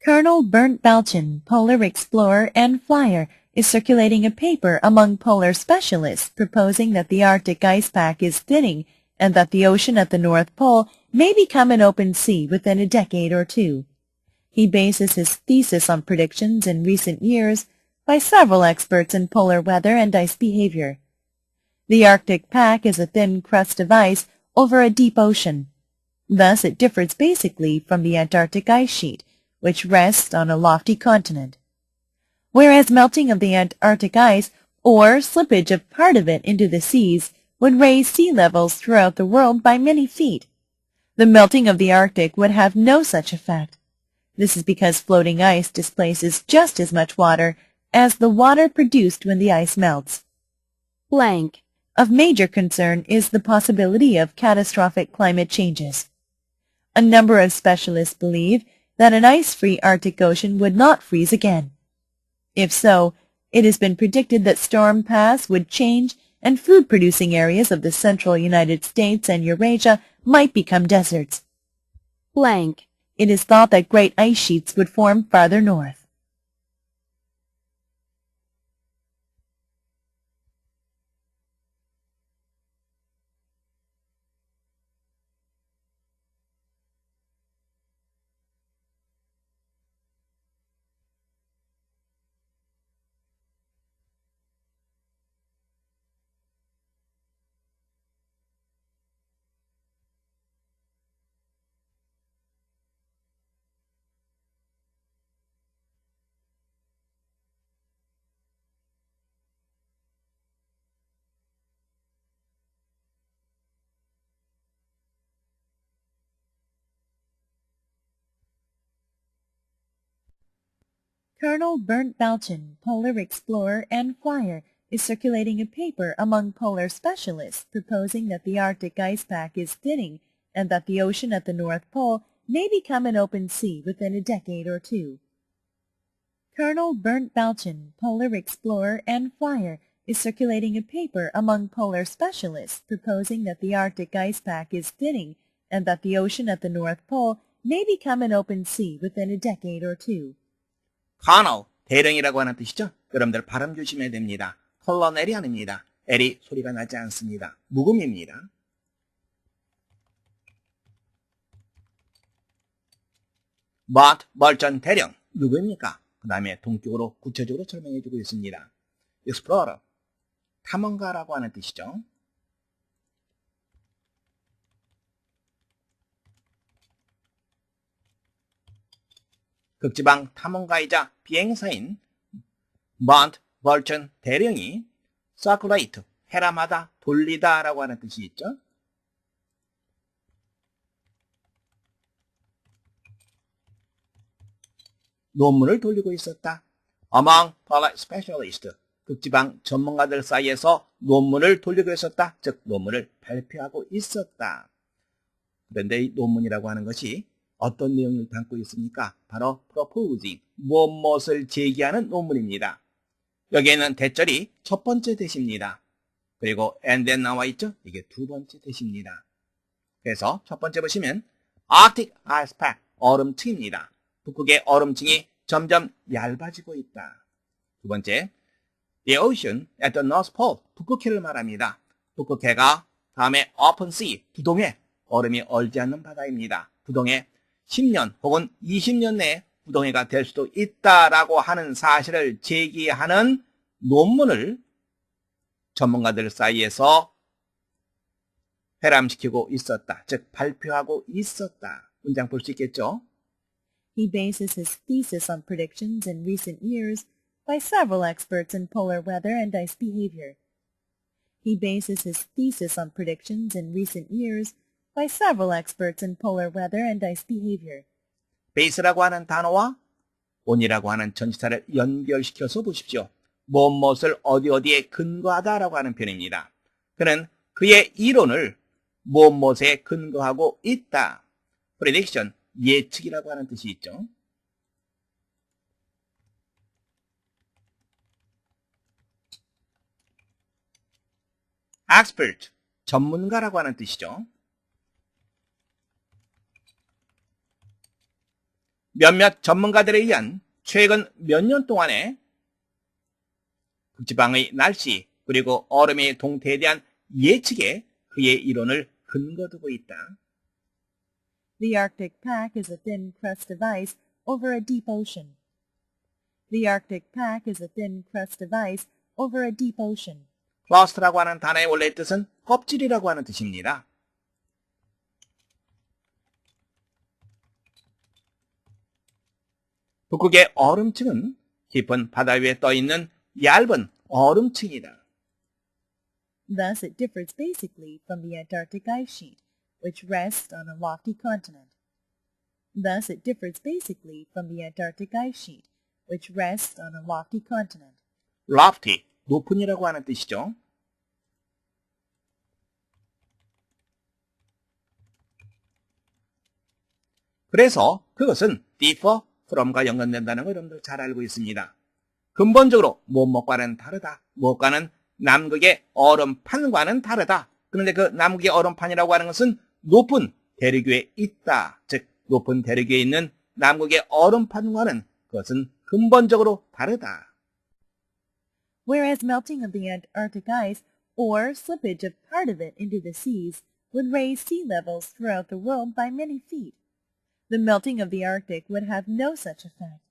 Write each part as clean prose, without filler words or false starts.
Colonel Bernd Balchen, polar explorer and flyer, is circulating a paper among polar specialists proposing that the Arctic ice pack is thinning and that the ocean at the North Pole may become an open sea within a decade or two. He bases his thesis on predictions in recent years by several experts in polar weather and ice behavior. The Arctic pack is a thin crust of ice over a deep ocean. Thus, it differs basically from the Antarctic ice sheet, which rests on a lofty continent. Whereas melting of the Antarctic ice or slippage of part of it into the seas would raise sea levels throughout the world by many feet, the melting of the Arctic would have no such effect. This is because floating ice displaces just as much water as the water produced when the ice melts. Blank. Of major concern is the possibility of catastrophic climate changes. A number of specialists believe that an ice-free Arctic Ocean would not freeze again. If so, it has been predicted that storm paths would change and food-producing areas of the central United States and Eurasia might become deserts. Blank. It is thought that great ice sheets would form farther north. Colonel Bernd Balchen, polar explorer and flyer, is circulating a paper among polar specialists proposing that the Arctic ice pack is thinning and that the ocean at the North Pole may become an open sea within a decade or two. Colonel Bernd Balchen, polar explorer and flyer, is circulating a paper among polar specialists proposing that the Arctic ice pack is thinning and that the ocean at the North Pole may become an open sea within a decade or two. Colonel, 대령이라고 하는 뜻이죠. 여러분들 발음 조심해야 됩니다. 컬러넬이 아닙니다. L이 소리가 나지 않습니다. 묵음입니다. But, 멀전 대령, 누구입니까? 그 다음에 동격으로 구체적으로 설명해주고 있습니다. Explorer, 탐험가라고 하는 뜻이죠. 극지방 탐험가이자 비행사인 Mount Vulcan 대령이 Circulate, 헤라마다 돌리다 라고 하는 뜻이 있죠. 논문을 돌리고 있었다. Among polar specialists, 극지방 전문가들 사이에서 논문을 돌리고 있었다. 즉 논문을 발표하고 있었다. 그런데 이 논문이라고 하는 것이 어떤 내용을 담고 있습니까? 바로 proposing, 무엇을 제기하는 논문입니다. 여기에는 대절이 첫 번째 대시입니다. 그리고 and then 나와 있죠? 이게 두 번째 대시입니다. 그래서 첫 번째 보시면 Arctic Ice Pack, 얼음층입니다. 북극의 얼음층이 점점 얇아지고 있다. 두 번째, The Ocean at the North Pole, 북극해를 말합니다. 북극해가 다음에 Open Sea, 부동해, 얼음이 얼지 않는 바다입니다. 부동해 10년 혹은 20년 내에 부동해가 될 수도 있다라고 하는 사실을 제기하는 논문을 전문가들 사이에서 회람시키고 있었다. 즉 발표하고 있었다. 문장 볼 수 있겠죠? He bases his thesis on predictions in recent years by several experts in polar weather and ice behavior. He bases his thesis on predictions in recent years by several experts in polar weather and ice behavior. 베이스라고 하는 단어와 on이라고 하는 전치사를 연결시켜서 보십시오. 무엇을 어디에 근거하다라고 하는 표현입니다. 그는 그의 이론을 무엇에 근거하고 있다. prediction, 예측이라고 하는 뜻이 있죠. expert, 전문가라고 하는 뜻이죠. 몇몇 전문가들에 의한 최근 몇 년 동안의 극지방의 날씨 그리고 얼음의 동태에 대한 예측에 그의 이론을 근거두고 있다. The Arctic pack is a thin crust of ice over a deep ocean. The Arctic pack is a thin crust of ice over a deep ocean. crust라고 하는 단어의 원래 뜻은 껍질이라고 하는 뜻입니다. 북극의 얼음층은 깊은 바다 위에 떠있는 얇은 얼음층이다. Thus it differs basically from the Antarctic ice sheet, which rests on a lofty continent. Thus it differs basically from the Antarctic ice sheet, which rests on a lofty continent. lofty, 높은이라고 하는 뜻이죠. 그래서 그것은 differ from과 연관된다는 걸 여러분들 잘 알고 있습니다. 근본적으로 무엇과는 다르다. 무엇과는 남극의 얼음판과는 다르다. 그런데 그 남극의 얼음판이라고 하는 것은 높은 대륙에 있다. 즉 높은 대륙에 있는 남극의 얼음판과는 그것은 근본적으로 다르다. Whereas melting of the Antarctic ice or slippage of part of it into the seas would raise sea levels throughout the world by many feet, the melting of the Arctic would have no such effect.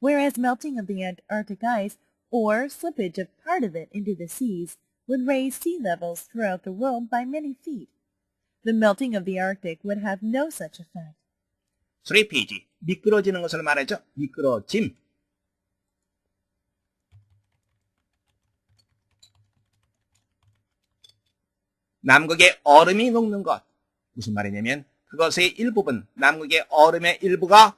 Whereas melting of the Antarctic ice or slippage of part of it into the seas would raise sea levels throughout the world by many feet, the melting of the Arctic would have no such effect. slippage, 미끄러지는 것을 말하죠. 미끄러짐. 남극의 얼음이 녹는 것. 무슨 말이냐면 그것의 일부분, 남극의 얼음의 일부가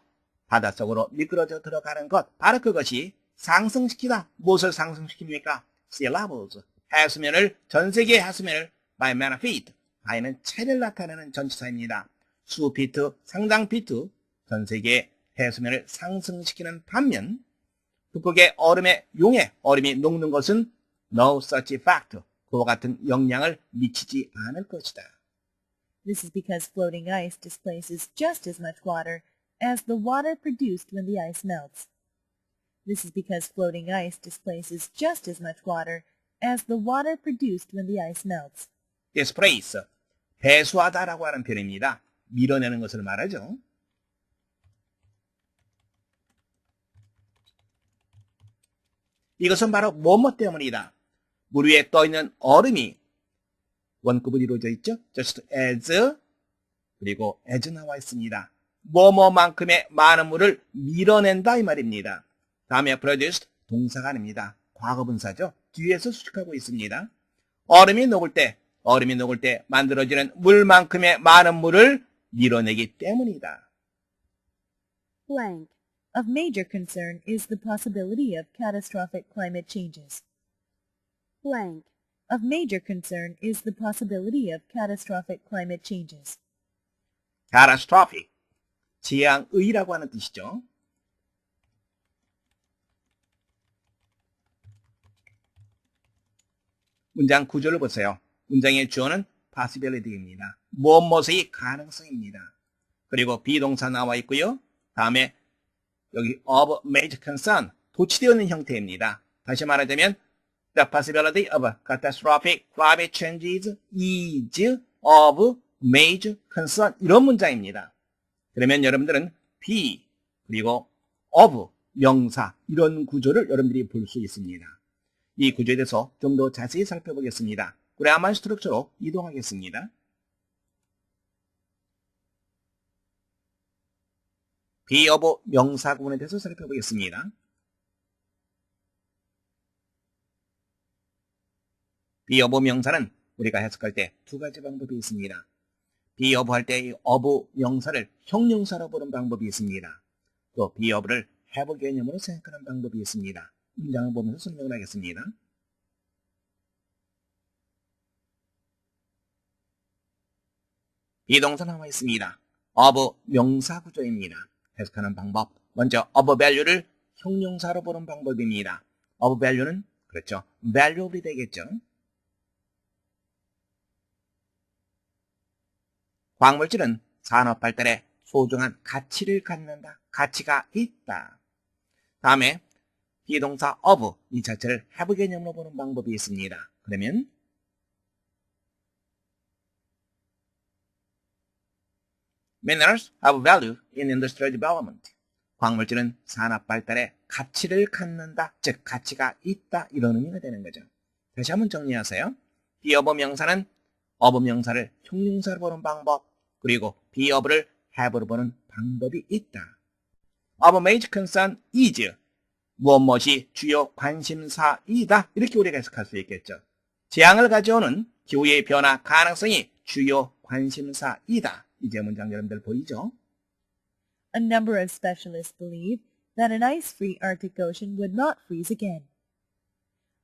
바닷속으로 미끄러져 들어가는 것. 바로 그것이 상승시키다. 무엇을 상승시킵니까? sea levels. 해수면을, 전 세계의 해수면을 by many feet. by는 차이를 나타내는 전치사입니다. 수 피트, 상당 피트, 전 세계의 해수면을 상승시키는 반면 북극의 얼음의 용해, 얼음이 녹는 것은 no such effect. 그와 같은 영향을 미치지 않을 것이다. This is because floating ice displaces just as much water as the water produced when the ice melts. This is because floating ice displaces just as much water as the water produced when the ice melts. displace, 배수하다라고 하는 표현입니다. 밀어내는 것을 말하죠. 이것은 바로 뭐뭐 때문이다. 물 위에 떠있는 얼음이 원급으로 이루어져 있죠. just as 그리고 as 나와 있습니다. 뭐뭐만큼의 많은 물을 밀어낸다 이 말입니다. 다음에 produced 동사가 아닙니다. 과거분사죠. 뒤에서 수식하고 있습니다. 얼음이 녹을 때 만들어지는 물만큼의 많은 물을 밀어내기 때문이다. blank, Of major concern is the possibility of catastrophic climate changes. blank, Of major concern is the possibility of catastrophic climate changes. catastrophic, 재앙의라고 하는 뜻이죠. 문장 구조를 보세요. 문장의 주어는 possibility입니다. 무엇무엇의 가능성입니다. 그리고 비동사 나와 있고요. 다음에 여기 of major concern, 도치되어 있는 형태입니다. 다시 말하자면 the possibility of catastrophic climate changes is of major concern 이런 문장입니다. 그러면 여러분들은 be 그리고 of 명사 이런 구조를 여러분들이 볼 수 있습니다. 이 구조에 대해서 좀 더 자세히 살펴보겠습니다. 그래야만 스트럭처로 이동하겠습니다. be of 명사 구문에 대해서 살펴보겠습니다. be of 명사는 우리가 해석할 때 두 가지 방법이 있습니다. be of 할 때 of 명사를 형용사로 보는 방법이 있습니다. 또 be of를 have 개념으로 생각하는 방법이 있습니다. 문장을 보면서 설명을 하겠습니다. 비동사 나와 있습니다. of 명사 구조입니다. 해석하는 방법. 먼저 of value를 형용사로 보는 방법입니다. of value는 그렇죠. valuable이 되겠죠. 광물질은 산업 발달에 소중한 가치를 갖는다. 가치가 있다. 다음에 비동사 of 이 자체를 have 개념으로 보는 방법이 있습니다. 그러면 Minerals have value in industrial development. 광물질은 산업 발달에 가치를 갖는다. 즉 가치가 있다. 이런 의미가 되는 거죠. 다시 한번 정리하세요. be of 명사는 of 명사를 형용사로 보는 방법, 그리고 be of를 have로 보는 방법이 있다. Of major concern is 무엇이 주요 관심사이다. 이렇게 우리가 해석할 수 있겠죠. 재앙을 가져오는 기후의 변화 가능성이 주요 관심사이다. 이제 문장 여러분들 보이죠? A number of specialists believe that an ice-free Arctic Ocean would not freeze again.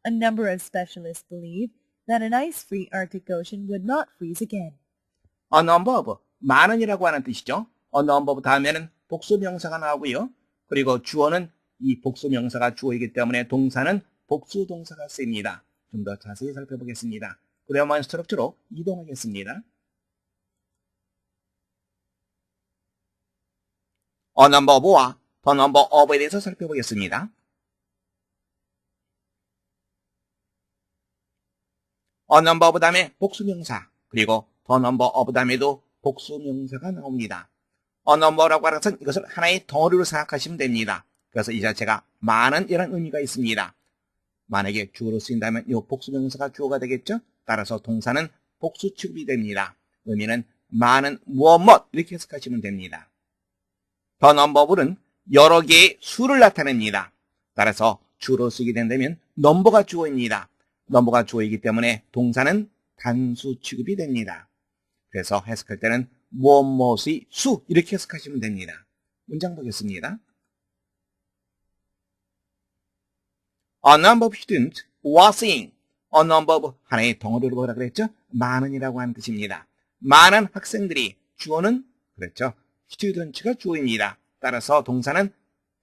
A number of specialists believe that an ice-free Arctic Ocean would not freeze again. A number of, 많은이라고 하는 뜻이죠. A number of 다음에는 복수명사가 나오고요. 그리고 주어는 이 복수명사가 주어이기 때문에 동사는 복수동사가 쓰입니다. 좀 더 자세히 살펴보겠습니다. 그래야만 스트럭처로 이동하겠습니다. A number of와 the number of에 대해서 살펴보겠습니다. A number of 다음에 복수명사, 그리고 the number of 다음에도 복수명사가 나옵니다. A number라고 하는 것은 이것을 하나의 덩어리로 생각하시면 됩니다. 그래서 이 자체가 많은 이라는 의미가 있습니다. 만약에 주어로 쓰인다면 이 복수명사가 주어가 되겠죠? 따라서 동사는 복수 취급이 됩니다. 의미는 많은 무엇 이렇게 해석하시면 됩니다. The number of는 여러 개의 수를 나타냅니다. 따라서 주어로 쓰게 된다면 넘버가 주어입니다. 넘버가 주어이기 때문에 동사는 단수 취급이 됩니다. 그래서 해석할 때는 무엇의 수 이렇게 해석하시면 됩니다. 문장 보겠습니다. A number of students were seeing. A number of 하나의 덩어리로 뭐라 그랬죠? 많은이라고 하는 뜻입니다. 많은 학생들이 주어는 그렇죠. students가 주어입니다. 따라서 동사는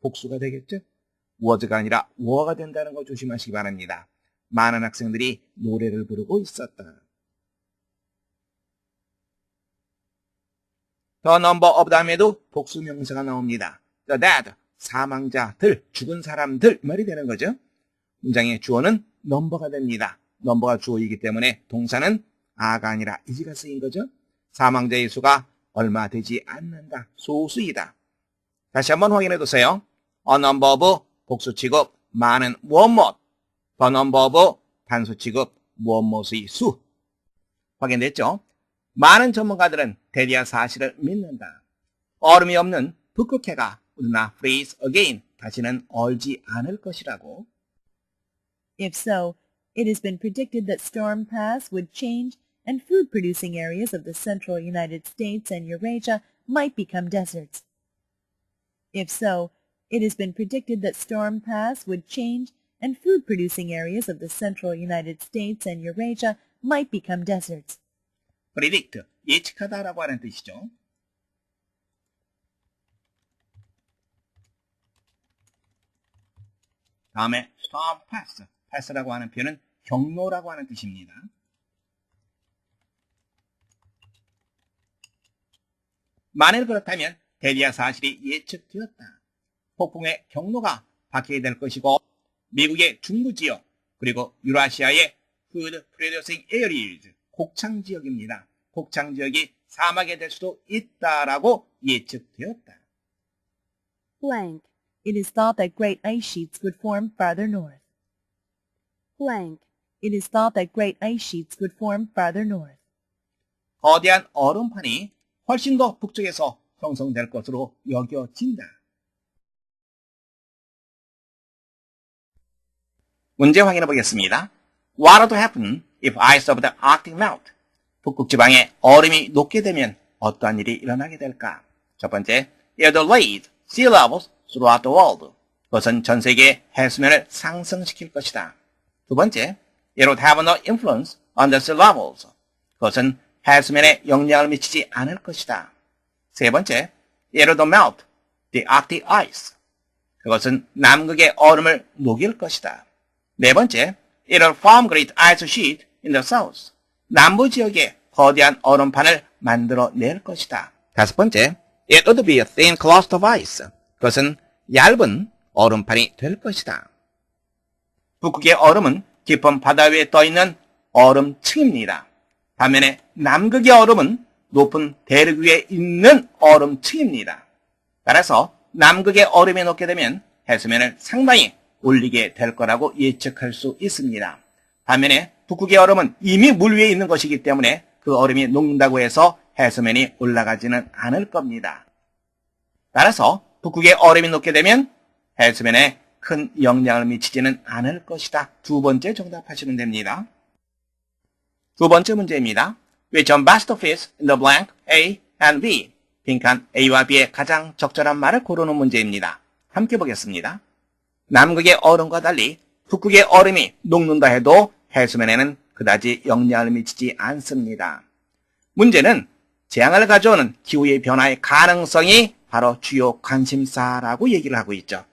복수가 되겠죠? was가 아니라 were가 된다는 거 조심하시기 바랍니다. 많은 학생들이 노래를 부르고 있었다. The number of 다음에도 복수명사가 나옵니다. The dead, 사망자들, 죽은 사람들 말이 되는 거죠. 문장의 주어는 넘버가 됩니다. 넘버가 주어이기 때문에 동사는 아가 아니라 is가 쓰인 거죠. 사망자의 수가 얼마 되지 않는다. 소수이다. 다시 한번 확인해 두세요. A number of 복수 취급 많은 무엇 The number of 단수 취급 무엇의 수. 확인됐죠? 많은 전문가들은 대리와 사실을 믿는다. 얼음이 없는 북극해가 would not freeze again. 다시는 얼지 않을 것이라고. If so, it has been predicted that storm paths would change and food-producing areas of the central United States and Eurasia might become deserts. If so, it has been predicted that storm paths would change and food-producing areas of the central United States and Eurasia might become deserts. predict, 예측하다라고 하는 뜻이죠. 다음에 storm path, path라고 하는 표현은 경로라고 하는 뜻입니다. 만일 그렇다면 대리와 사실이 예측되었다. 폭풍의 경로가 바뀌게 될 것이고 미국의 중부 지역 그리고 유라시아의 food producing areas, 곡창 지역입니다. 곡창 지역이 사막이 될 수도 있다라고 예측되었다. blank, It is thought that great ice sheets would form farther north. blank, It is thought that great ice sheets would form farther north. 거대한 얼음판이 훨씬 더 북쪽에서 형성될 것으로 여겨진다. 문제 확인해 보겠습니다. What would happen if ice of the Arctic melt? 북극 지방에 얼음이 녹게 되면 어떠한 일이 일어나게 될까? 첫 번째, it would raise sea levels throughout the world. 그것은 전 세계의 해수면을 상승시킬 것이다. 두 번째, it would have no influence on the sea levels. 그것은 해수면에 영향을 미치지 않을 것이다. 세 번째, it would melt the Arctic ice. 그것은 남극의 얼음을 녹일 것이다. 네 번째, it will form great ice sheet in the south. 남부 지역에 거대한 얼음판을 만들어낼 것이다. 다섯 번째, It would be a thin crust of ice. 그것은 얇은 얼음판이 될 것이다. 북극의 얼음은 깊은 바다 위에 떠있는 얼음층입니다. 반면에 남극의 얼음은 높은 대륙 위에 있는 얼음층입니다. 따라서 남극의 얼음이 녹게 되면 해수면을 상당히 올리게 될 거라고 예측할 수 있습니다. 반면에 북극의 얼음은 이미 물 위에 있는 것이기 때문에 그 얼음이 녹는다고 해서 해수면이 올라가지는 않을 겁니다. 따라서 북극의 얼음이 녹게 되면 해수면에 큰 영향을 미치지는 않을 것이다. 두 번째 정답하시면 됩니다. 두 번째 문제입니다. Which one best fits in the blank A and B? 빈칸 A와 B의 가장 적절한 말을 고르는 문제입니다. 함께 보겠습니다. 남극의 얼음과 달리 북극의 얼음이 녹는다 해도 해수면에는 그다지 영향을 미치지 않습니다. 문제는 재앙을 가져오는 기후의 변화의 가능성이 바로 주요 관심사라고 얘기를 하고 있죠.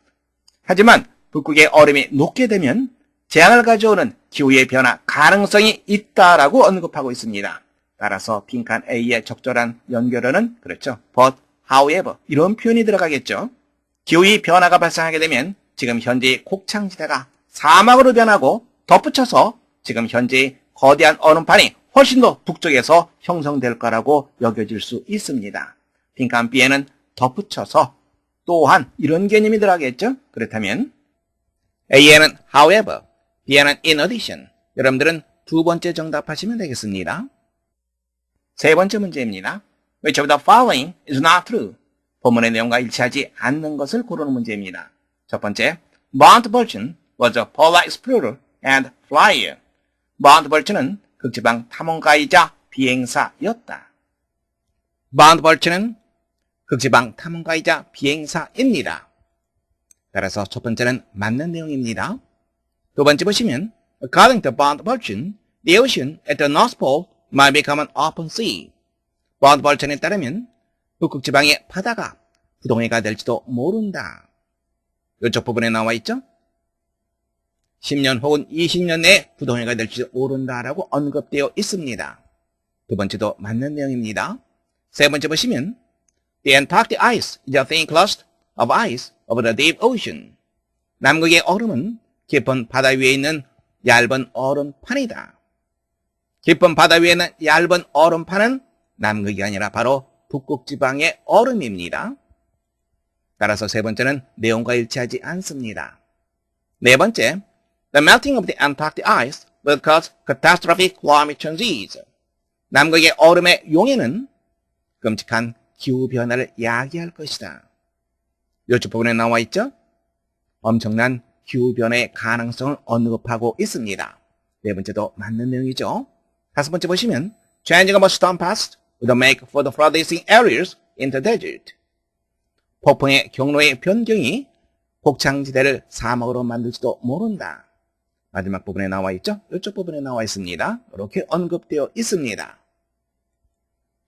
하지만 북극의 얼음이 녹게 되면 재앙을 가져오는 기후의 변화 가능성이 있다라고 언급하고 있습니다. 따라서 빈칸 A의 적절한 연결어는 그렇죠. But, however 이런 표현이 들어가겠죠. 기후의 변화가 발생하게 되면 지금 현재의 곡창지대가 사막으로 변하고 덧붙여서 지금 현재의 거대한 얼음판이 훨씬 더 북쪽에서 형성될 거라고 여겨질 수 있습니다. 빈칸 B에는 덧붙여서 또한 이런 개념이 들어가겠죠. 그렇다면 A에는 however, B에는 in addition. 여러분들은 두 번째 정답하시면 되겠습니다. 세 번째 문제입니다. Which of the following is not true? 본문의 내용과 일치하지 않는 것을 고르는 문제입니다. 첫 번째, Mount Bolton was a polar explorer and flyer. Mount Bolton은 극지방 탐험가이자 비행사였다. Mount Bolton은 극지방 탐험가이자 비행사입니다. 따라서 첫 번째는 맞는 내용입니다. 두 번째 보시면 According to Mount Bolton, the ocean at the North Pole might become an open sea. Mount Bolton에 따르면 북극 지방의 바다가 부동해가 될지도 모른다. 이쪽 부분에 나와 있죠? 10년 혹은 20년 내에 부동해가 될지도 모른다라고 언급되어 있습니다. 두 번째도 맞는 내용입니다. 세 번째 보시면 The Antarctic ice is a thin crust of ice over the deep ocean. 남극의 얼음은 깊은 바다 위에 있는 얇은 얼음판이다. 깊은 바다 위에 있는 얇은 얼음판은 남극이 아니라 바로 북극 지방의 얼음입니다. 따라서 세 번째는 내용과 일치하지 않습니다. 네 번째, The melting of the Antarctic ice will cause catastrophic climate changes. 남극의 얼음의 용해는 끔찍한 기후변화를 야기할 것이다. 이쪽 부분에 나와 있죠? 엄청난 기후변화의 가능성을 언급하고 있습니다. 네 번째도 맞는 내용이죠. 다섯 번째 보시면 Changing of a storm path would make for the flooding areas in the desert. 폭풍의 경로의 변경이 곡창지대를 사막으로 만들지도 모른다. 마지막 부분에 나와 있죠? 이쪽 부분에 나와 있습니다. 이렇게 언급되어 있습니다.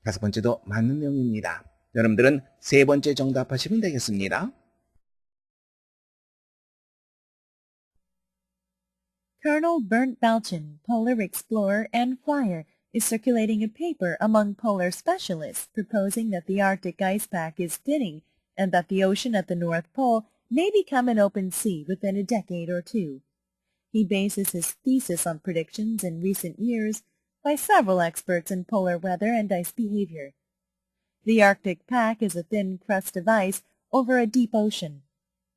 다섯 번째도 맞는 내용입니다. 여러분들은 세 번째 정답하시면 되겠습니다. Colonel Bernd Balchen, polar explorer and flyer, is circulating a paper among polar specialists proposing that the Arctic ice pack is thinning and that the ocean at the North Pole may become an open sea within a decade or two. He bases his thesis on predictions in recent years by several experts in polar weather and ice behavior. The Arctic pack is a thin crust of ice over a deep ocean.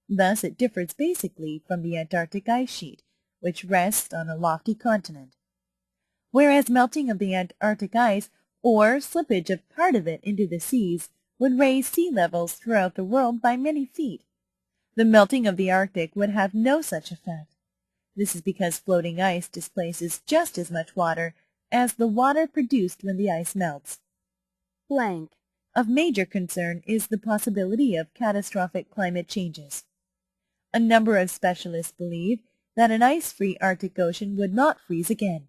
Thus it differs basically from the Antarctic ice sheet, which rests on a lofty continent. Whereas melting of the Antarctic ice or slippage of part of it into the seas would raise sea levels throughout the world by many feet, the melting of the Arctic would have no such effect. This is because floating ice displaces just as much water as the water produced when the ice melts. Blank. Of major concern is the possibility of catastrophic climate changes. A number of specialists believe that an ice-free Arctic Ocean would not freeze again.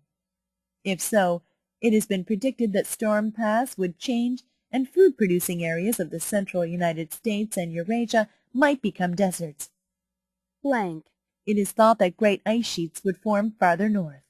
If so, it has been predicted that storm paths would change and food-producing areas of the central United States and Eurasia might become deserts. Blank. It is thought that great ice sheets would form farther north.